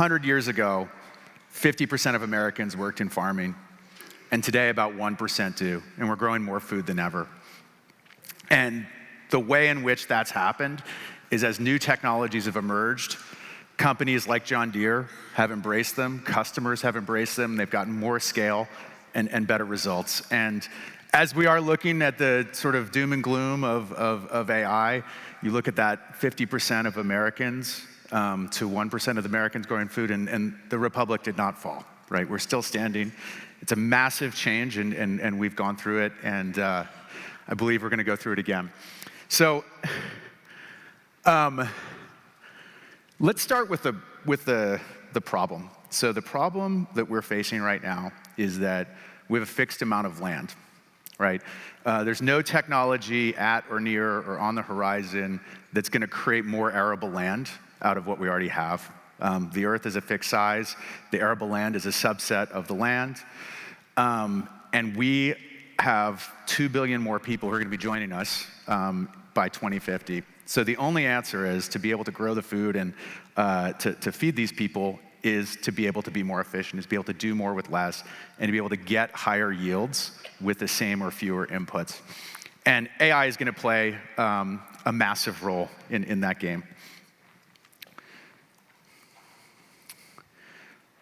100 years ago, 50% of Americans worked in farming, and today about 1% do, and we're growing more food than ever. And the way in which that's happened is as new technologies have emerged, companies like John Deere have embraced them, customers have embraced them, they've gotten more scale and better results. And as we are looking at the sort of doom and gloom of AI, you look at that 50% of Americans to 1% of the Americans growing food, and the republic did not fall, right? We're still standing. It's a massive change, and we've gone through it, and I believe we're gonna go through it again. So, let's start with the problem. So the problem that we're facing right now is that we have a fixed amount of land, right? There's no technology at or near or on the horizon that's gonna create more arable land out of what we already have. The earth is a fixed size. The arable land is a subset of the land. And we have 2 billion more people who are gonna be joining us by 2050. So the only answer is to be able to grow the food and to feed these people is to be able to be more efficient, is to be able to do more with less, and to be able to get higher yields with the same or fewer inputs. And AI is gonna play a massive role in that game.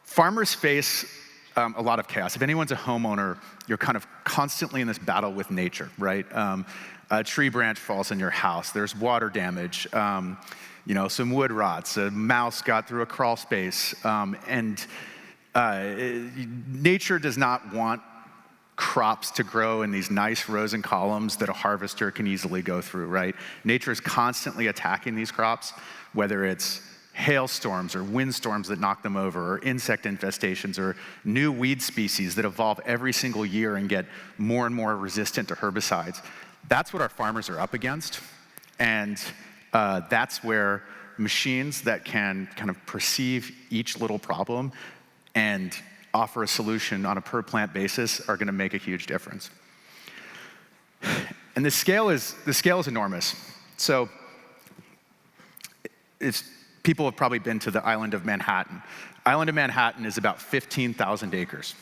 Farmers face a lot of chaos. If anyone's a homeowner, you're kind of constantly in this battle with nature, right? A tree branch falls in your house, there's water damage, some wood rots, a mouse got through a crawl space, and nature does not want crops to grow in these nice rows and columns that a harvester can easily go through, right? Nature is constantly attacking these crops, whether it's hailstorms or windstorms that knock them over, or insect infestations, or new weed species that evolve every single year and get more and more resistant to herbicides. That's what our farmers are up against, and that's where machines that can kind of perceive each little problem and offer a solution on a per plant basis are gonna make a huge difference. And the scale is enormous. So people have probably been to the island of Manhattan. Island of Manhattan is about 15,000 acres.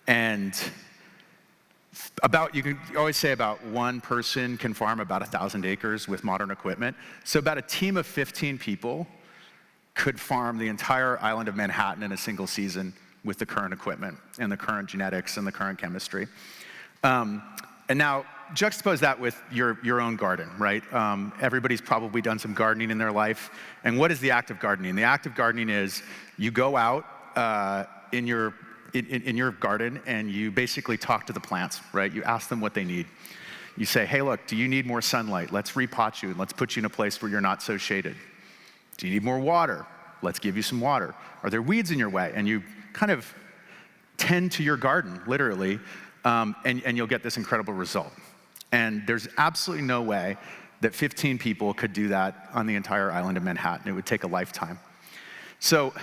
And you can always say about one person can farm about 1,000 acres with modern equipment. So about a team of 15 people could farm the entire island of Manhattan in a single season with the current equipment and the current genetics and the current chemistry. And now juxtapose that with your own garden, right? Everybody's probably done some gardening in their life. And what is the act of gardening? The act of gardening is you go out in your garden and you basically talk to the plants, right? You ask them what they need. You say, hey, look, do you need more sunlight? Let's repot you and let's put you in a place where you're not so shaded. Do you need more water? Let's give you some water. Are there weeds in your way? And you kind of tend to your garden, literally, and you'll get this incredible result. And there's absolutely no way that 15 people could do that on the entire island of Manhattan. It would take a lifetime. So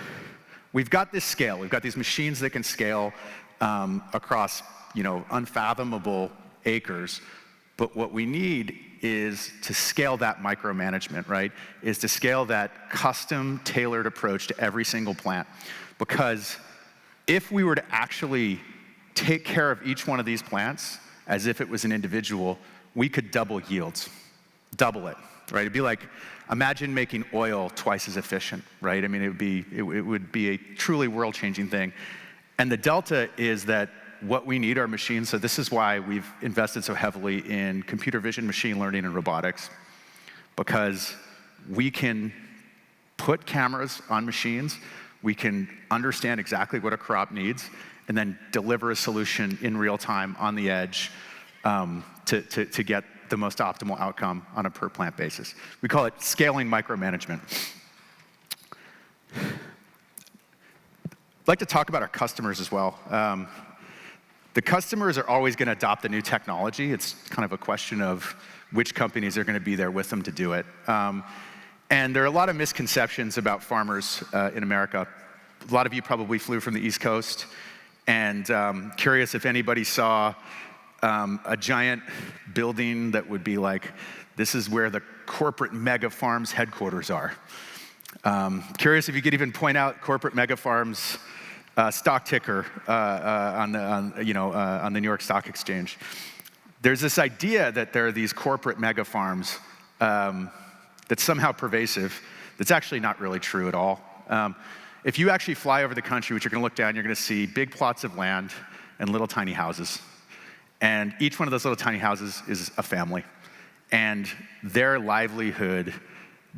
we've got this scale. We've got these machines that can scale across, unfathomable acres. But what we need is to scale that micromanagement, right? Is to scale that custom tailored approach to every single plant. Because if we were to actually take care of each one of these plants as if it was an individual, we could double yields, double it, right? It'd be like, imagine making oil twice as efficient, right? I mean, it would be a truly world-changing thing. And the delta is that what we need are machines. So this is why we've invested so heavily in computer vision, machine learning, and robotics, because we can put cameras on machines, we can understand exactly what a crop needs, and then deliver a solution in real time on the edge to get the most optimal outcome on a per plant basis. We call it scaling micromanagement. I'd like to talk about our customers as well. The customers are always gonna adopt the new technology. It's kind of a question of which companies are gonna be there with them to do it. And there are a lot of misconceptions about farmers in America. A lot of you probably flew from the East Coast, and curious if anybody saw a giant building that would be like, this is where the corporate mega farms headquarters are. Curious if you could even point out corporate mega farms stock ticker on the New York Stock Exchange. There's this idea that there are these corporate mega farms that's somehow pervasive. That's actually not really true at all. If you actually fly over the country, which you're going to look down, you're going to see big plots of land and little tiny houses. And each one of those little tiny houses is a family. And their livelihood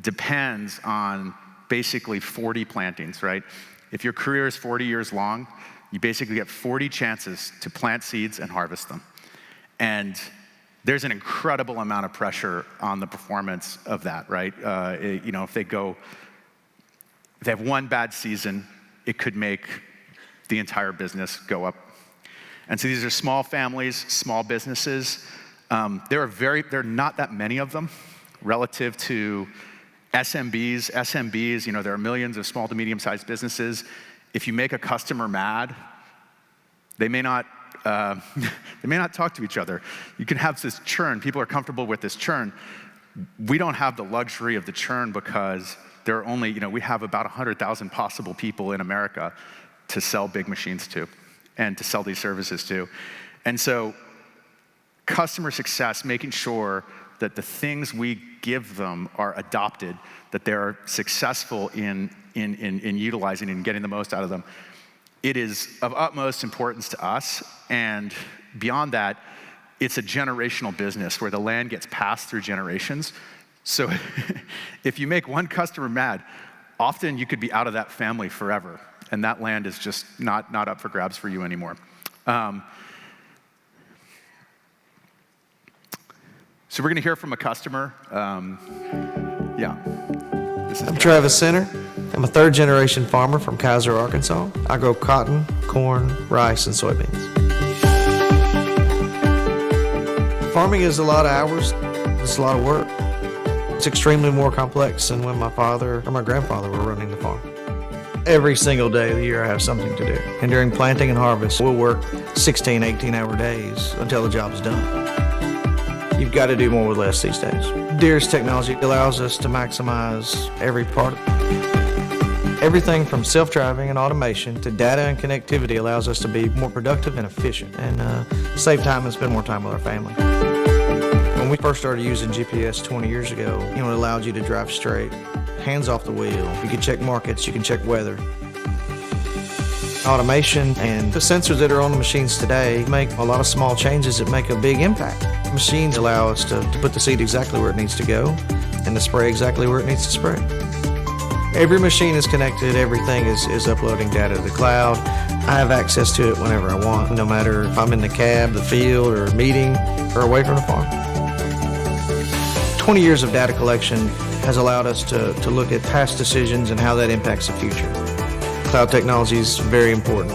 depends on basically 40 plantings, right? If your career is 40 years long, you basically get 40 chances to plant seeds and harvest them. And there's an incredible amount of pressure on the performance of that, right? If they have one bad season, it could make the entire business go up. And so these are small families, small businesses. There are not that many of them relative to SMBs. SMBs, there are millions of small to medium-sized businesses. If you make a customer mad, they may not talk to each other. You can have this churn. People are comfortable with this churn. We don't have the luxury of the churn because there are only, we have about 100,000 possible people in America to sell big machines to and to sell these services to. And so customer success, making sure that the things we give them are adopted, that they're successful in utilizing and getting the most out of them, it is of utmost importance to us. And beyond that, it's a generational business where the land gets passed through generations. So if you make one customer mad, often you could be out of that family forever, and that land is just not up for grabs for you anymore. So we're going to hear from a customer. I'm Travis Center. I'm a third-generation farmer from Kaiser, Arkansas. I grow cotton, corn, rice, and soybeans. Farming is a lot of hours. It's a lot of work. It's extremely more complex than when my father or my grandfather were running the farm. Every single day of the year I have something to do. And during planting and harvest, we'll work 16, 18-hour days until the job's done. You've got to do more with less these days. Deere's technology allows us to maximize every part of it. Everything from self-driving and automation to data and connectivity allows us to be more productive and efficient and save time and spend more time with our family. When we first started using GPS 20 years ago, it allowed you to drive straight, hands off the wheel. You can check markets, you can check weather. Automation and the sensors that are on the machines today make a lot of small changes that make a big impact. Machines allow us to put the seed exactly where it needs to go and to spray exactly where it needs to spray. Every machine is connected, everything is uploading data to the cloud. I have access to it whenever I want, no matter if I'm in the cab, the field, or a meeting, or away from the farm. 20 years of data collection has allowed us to look at past decisions and how that impacts the future. Cloud technology is very important.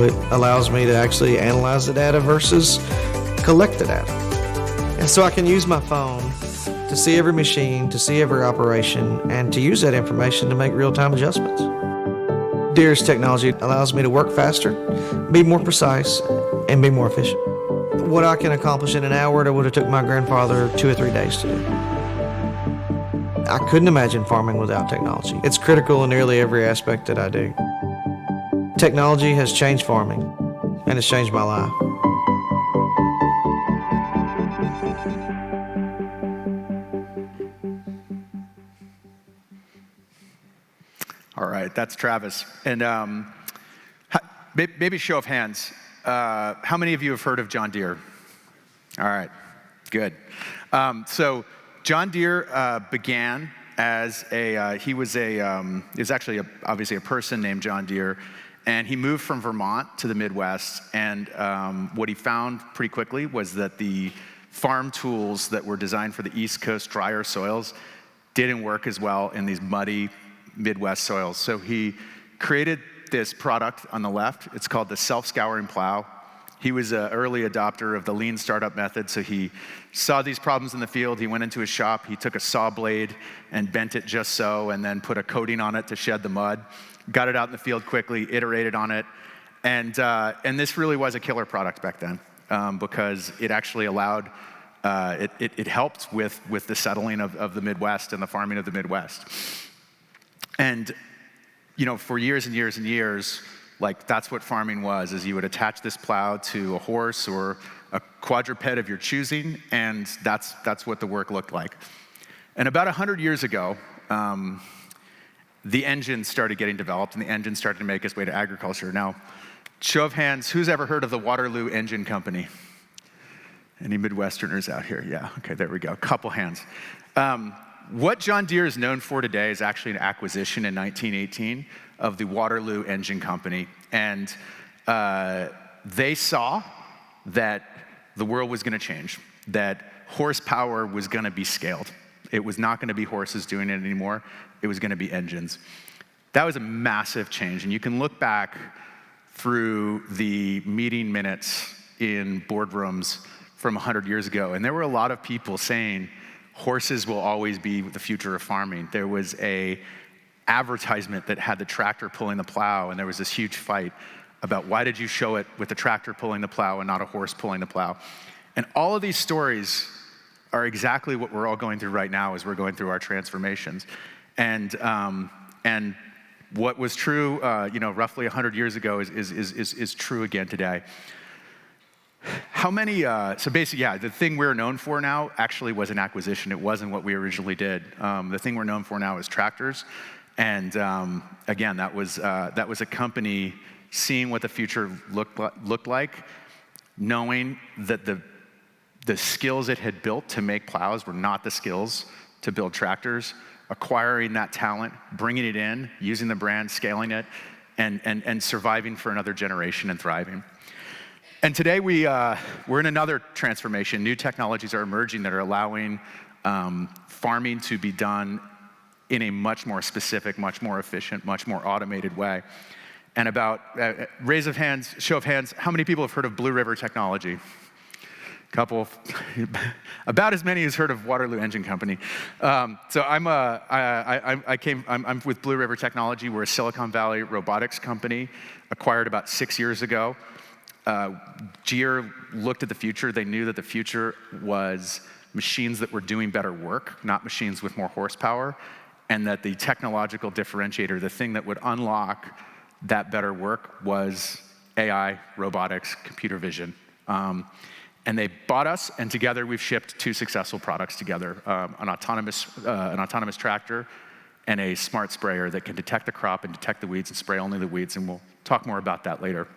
It allows me to actually analyze the data versus collect the data. And so I can use my phone to see every machine, to see every operation, and to use that information to make real-time adjustments. Deere's technology allows me to work faster, be more precise, and be more efficient. What I can accomplish in an hour that would have took my grandfather 2 or 3 days to do. I couldn't imagine farming without technology. It's critical in nearly every aspect that I do. Technology has changed farming, and it's changed my life. All right, that's Travis. And maybe show of hands. How many of you have heard of John Deere? All right, good. So John Deere began as he was actually obviously a person named John Deere, and he moved from Vermont to the Midwest, and what he found pretty quickly was that the farm tools that were designed for the East Coast drier soils didn't work as well in these muddy Midwest soils. So he created this product on the left. It's called the self-scouring plow. He was an early adopter of the lean startup method, so he saw these problems in the field. He went into his shop, he took a saw blade and bent it just so, and then put a coating on it to shed the mud. Got it out in the field quickly, iterated on it, and this really was a killer product back then because it actually allowed, it helped with the settling of the Midwest and the farming of the Midwest. And for years and years and years, like that's what farming was, is you would attach this plow to a horse or a quadruped of your choosing, and that's what the work looked like. And about 100 years ago, the engine started getting developed, and the engine started to make its way to agriculture. Now, show of hands, who's ever heard of the Waterloo Engine Company? Any Midwesterners out here? Yeah, okay, there we go, a couple hands. What John Deere is known for today is actually an acquisition in 1918 of the Waterloo Engine Company. And they saw that the world was gonna change, that horsepower was gonna be scaled. It was not gonna be horses doing it anymore, it was gonna be engines. That was a massive change, and you can look back through the meeting minutes in boardrooms from 100 years ago, and there were a lot of people saying, horses will always be the future of farming. There was a advertisement that had the tractor pulling the plow, and there was this huge fight about why did you show it with the tractor pulling the plow and not a horse pulling the plow. And all of these stories are exactly what we're all going through right now as we're going through our transformations. And what was true, roughly 100 years ago is true again today. How many, so basically, yeah, the thing we're known for now actually was an acquisition. It wasn't what we originally did. The thing we're known for now is tractors. And again, that was a company seeing what the future looked like, knowing that the skills it had built to make plows were not the skills to build tractors, acquiring that talent, bringing it in, using the brand, scaling it, and surviving for another generation and thriving. And today we're in another transformation. New technologies are emerging that are allowing farming to be done in a much more specific, much more efficient, much more automated way. And about, show of hands, how many people have heard of Blue River technology? Couple, about as many as heard of Waterloo Engine Company. So I'm with Blue River Technology. We're a Silicon Valley robotics company, acquired about 6 years ago. Deere looked at the future. They knew that the future was machines that were doing better work, not machines with more horsepower, and that the technological differentiator, the thing that would unlock that better work, was AI, robotics, computer vision. And they bought us, and together we've shipped 2 successful products together, an autonomous tractor and a smart sprayer that can detect the crop and detect the weeds and spray only the weeds, and we'll talk more about that later.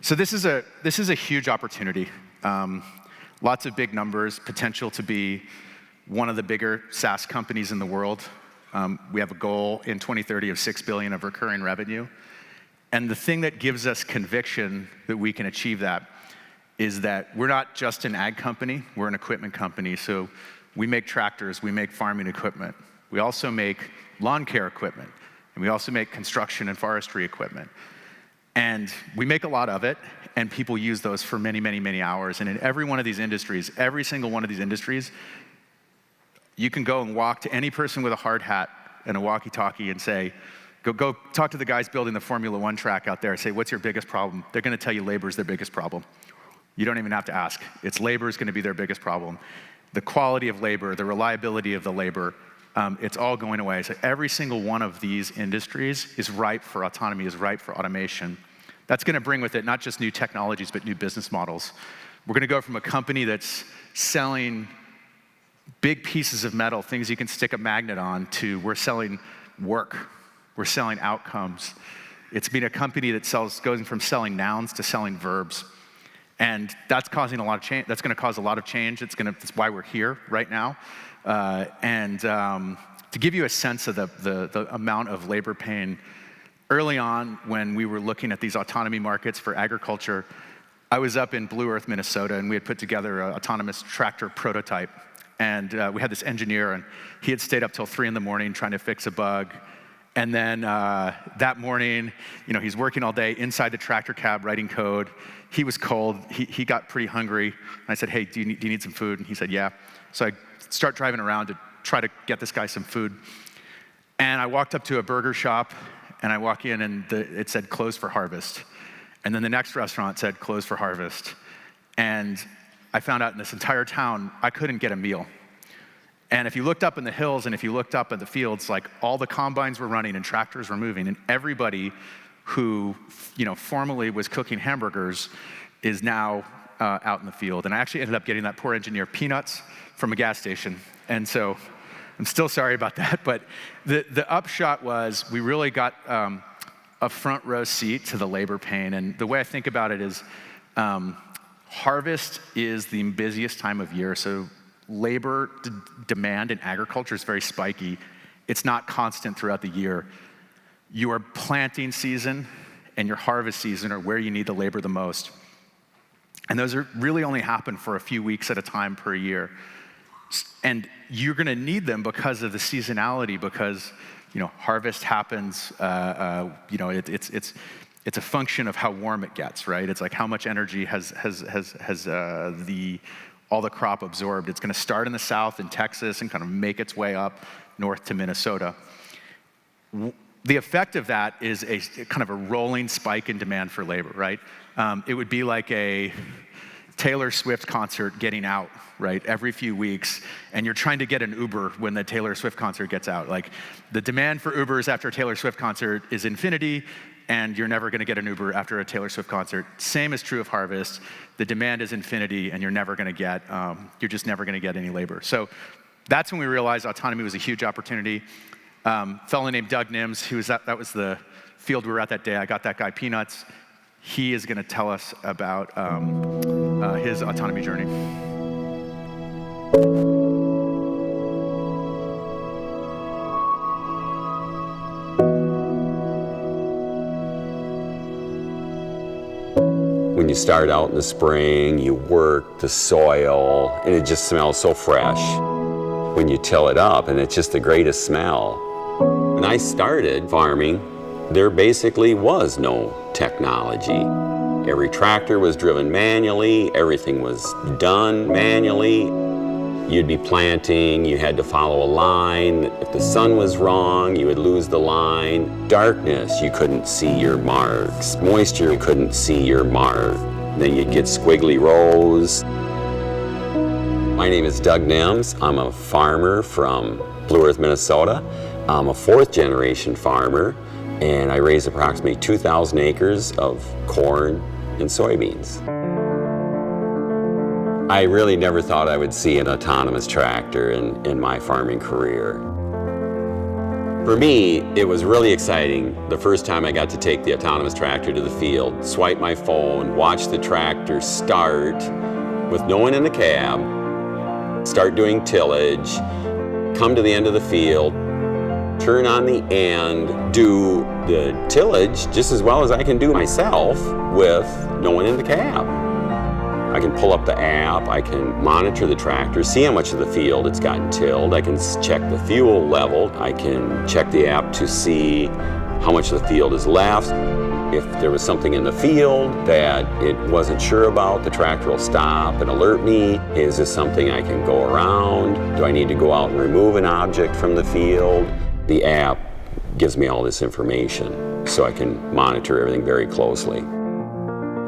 So this is a huge opportunity. Lots of big numbers, potential to be one of the bigger SaaS companies in the world. We have a goal in 2030 of $6 billion of recurring revenue. And the thing that gives us conviction that we can achieve that is that we're not just an ag company, we're an equipment company. So we make tractors, we make farming equipment. We also make lawn care equipment, and we also make construction and forestry equipment. And we make a lot of it, and people use those for many, many, many hours. And in every one of these industries, every single one of these industries, you can go and walk to any person with a hard hat and a walkie-talkie and say, go talk to the guys building the Formula One track out there. Say, what's your biggest problem? They're gonna tell you labor is their biggest problem. You don't even have to ask. It's labor is gonna be their biggest problem. The quality of labor, the reliability of the labor, it's all going away. So every single one of these industries is ripe for autonomy, is ripe for automation. That's gonna bring with it not just new technologies, but new business models. We're gonna go from a company that's selling big pieces of metal, things you can stick a magnet on, to we're selling work. We're selling outcomes. It's been a company that goes from selling nouns to selling verbs. And that's causing a lot of change. That's gonna cause a lot of change. That's why we're here right now. To give you a sense of the amount of labor pain, early on when we were looking at these autonomy markets for agriculture, I was up in Blue Earth, Minnesota, and we had put together an autonomous tractor prototype. And we had this engineer, and he had stayed up till 3 in the morning trying to fix a bug. And then that morning, he's working all day inside the tractor cab writing code. He was cold. He got pretty hungry. And I said, hey, do you need some food? And he said, yeah. So I start driving around to try to get this guy some food. And I walked up to a burger shop, and I walk in, and it said closed for harvest. And then the next restaurant said closed for harvest. And I found out in this entire town, I couldn't get a meal. And if you looked up in the hills and if you looked up at the fields, like all the combines were running and tractors were moving, and everybody who formerly was cooking hamburgers is now out in the field. And I actually ended up getting that poor engineer peanuts from a gas station. And so I'm still sorry about that, but the upshot was we really got a front row seat to the labor pain. And the way I think about it is harvest is the busiest time of year, so labor demand in agriculture is very spiky. It's not constant throughout the year. Your planting season and your harvest season are where you need the labor the most. And those are really only happen for a few weeks at a time per year. And you're gonna need them because of the seasonality, because harvest happens, it's a function of how warm it gets, right? It's like how much energy has all the crop absorbed. It's gonna start in the south in Texas and kind of make its way up north to Minnesota. The effect of that is a kind of a rolling spike in demand for labor, right? It would be like a Taylor Swift concert getting out, right, every few weeks, and you're trying to get an Uber when the Taylor Swift concert gets out. Like, the demand for Ubers after a Taylor Swift concert is infinity, and you're never gonna get an Uber after a Taylor Swift concert. Same is true of harvest. The demand is infinity, and you're just never gonna get any labor. So that's when we realized autonomy was a huge opportunity. A fellow named Doug Nims, that was the field we were at that day. I got that guy peanuts. He is gonna tell us about his autonomy journey. When you start out in the spring, you work the soil, and it just smells so fresh. When you till it up, and it's just the greatest smell. When I started farming, there basically was no technology. Every tractor was driven manually, everything was done manually. You'd be planting, you had to follow a line. If the sun was wrong, you would lose the line. Darkness, you couldn't see your marks. Moisture, you couldn't see your mark. Then you'd get squiggly rows. My name is Doug Nims. I'm a farmer from Blue Earth, Minnesota. I'm a fourth generation farmer, and I raise approximately 2,000 acres of corn and soybeans. I really never thought I would see an autonomous tractor in my farming career. For me, it was really exciting the first time I got to take the autonomous tractor to the field, swipe my phone, watch the tractor start with no one in the cab, start doing tillage, come to the end of the field, turn on the end, do the tillage just as well as I can do myself with no one in the cab. I can pull up the app, I can monitor the tractor, see how much of the field it's gotten tilled, I can check the fuel level, I can check the app to see how much of the field is left. If there was something in the field that it wasn't sure about, the tractor will stop and alert me. Is this something I can go around? Do I need to go out and remove an object from the field? The app gives me all this information so I can monitor everything very closely.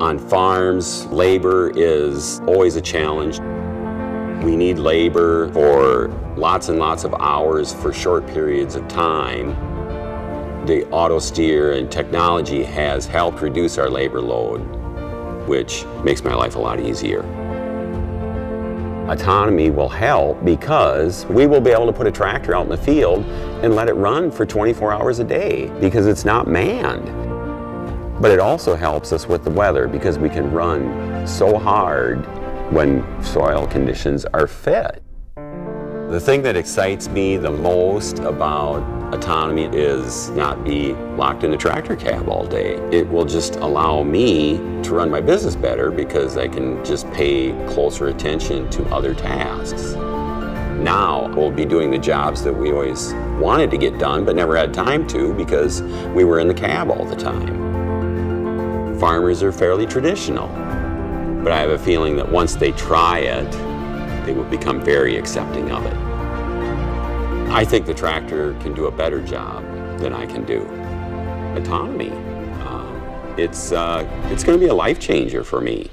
On farms, labor is always a challenge. We need labor for lots and lots of hours for short periods of time. The auto steer and technology has helped reduce our labor load, which makes my life a lot easier. Autonomy will help because we will be able to put a tractor out in the field and let it run for 24 hours a day because it's not manned. But it also helps us with the weather because we can run so hard when soil conditions are fit. The thing that excites me the most about autonomy is not be locked in a tractor cab all day. It will just allow me to run my business better because I can just pay closer attention to other tasks. Now we'll be doing the jobs that we always wanted to get done but never had time to because we were in the cab all the time. Farmers are fairly traditional, but I have a feeling that once they try it, they will become very accepting of it. I think the tractor can do a better job than I can do. Autonomy, it's going to be a life changer for me.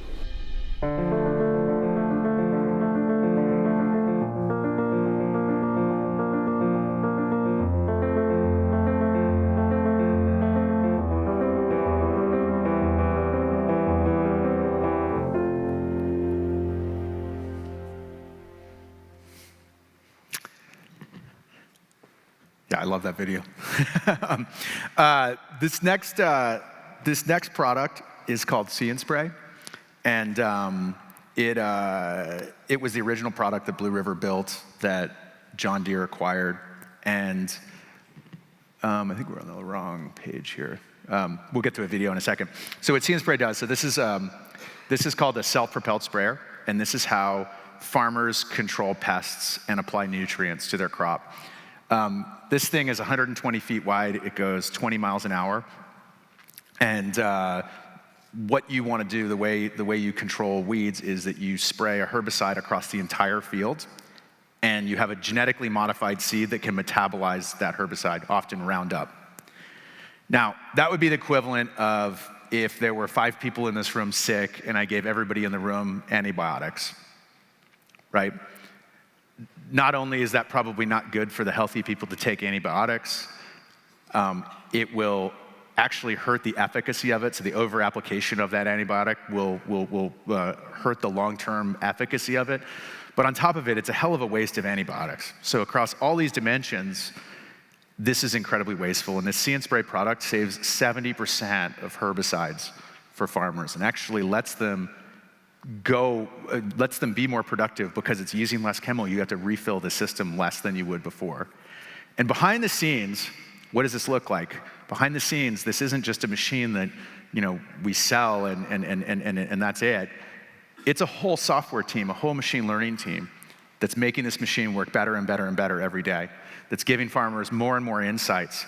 Yeah, I love that video. This next product is called See and Spray, and it was the original product that Blue River built that John Deere acquired, and I think we're on the wrong page here. We'll get to a video in a second. So what See and Spray does, so this is called a self-propelled sprayer, and this is how farmers control pests and apply nutrients to their crop. This thing is 120 feet wide. It goes 20 miles an hour. And what you want to do, the way you control weeds, is that you spray a herbicide across the entire field, and you have a genetically modified seed that can metabolize that herbicide, often Roundup. Now, that would be the equivalent of if there were 5 people in this room sick and I gave everybody in the room antibiotics, right? Not only is that probably not good for the healthy people to take antibiotics, it will actually hurt the efficacy of it. So the over-application of that antibiotic will hurt the long-term efficacy of it. But on top of it, it's a hell of a waste of antibiotics. So across all these dimensions, this is incredibly wasteful. And this See and Spray product saves 70% of herbicides for farmers and actually lets them be more productive because it's using less chemical. You have to refill the system less than you would before. And behind the scenes, what does this look like? Behind the scenes, this isn't just a machine that we sell and that's it. It's a whole software team, a whole machine learning team that's making this machine work better and better and better every day, that's giving farmers more and more insights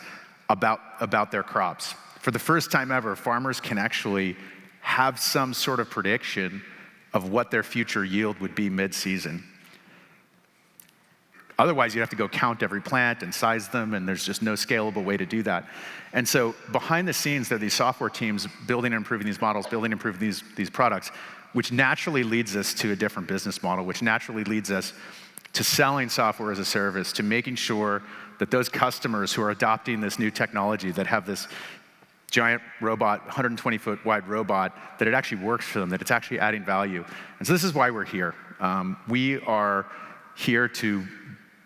about their crops. For the first time ever, farmers can actually have some sort of prediction of what their future yield would be mid-season. Otherwise, you'd have to go count every plant and size them, and there's just no scalable way to do that. And so behind the scenes, there are these software teams building and improving these models, building and improving these products, which naturally leads us to a different business model, which naturally leads us to selling software as a service, to making sure that those customers who are adopting this new technology, that have this giant robot, 120-foot wide robot, that it actually works for them, that it's actually adding value. And so this is why we're here. We are here to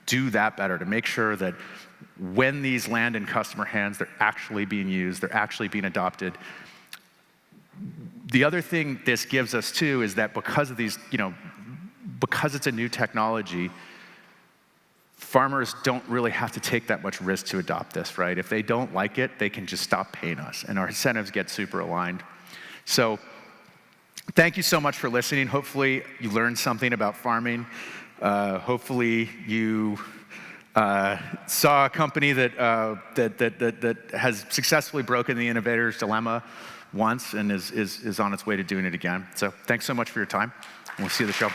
do that better, to make sure that when these land in customer hands, they're actually being used, they're actually being adopted. The other thing this gives us too is that because of these, because it's a new technology, farmers don't really have to take that much risk to adopt this, right? If they don't like it, they can just stop paying us, and our incentives get super aligned. So thank you so much for listening. Hopefully you learned something about farming. Hopefully you saw a company that has successfully broken the innovator's dilemma once and is on its way to doing it again. So thanks so much for your time, and we'll see you at the show.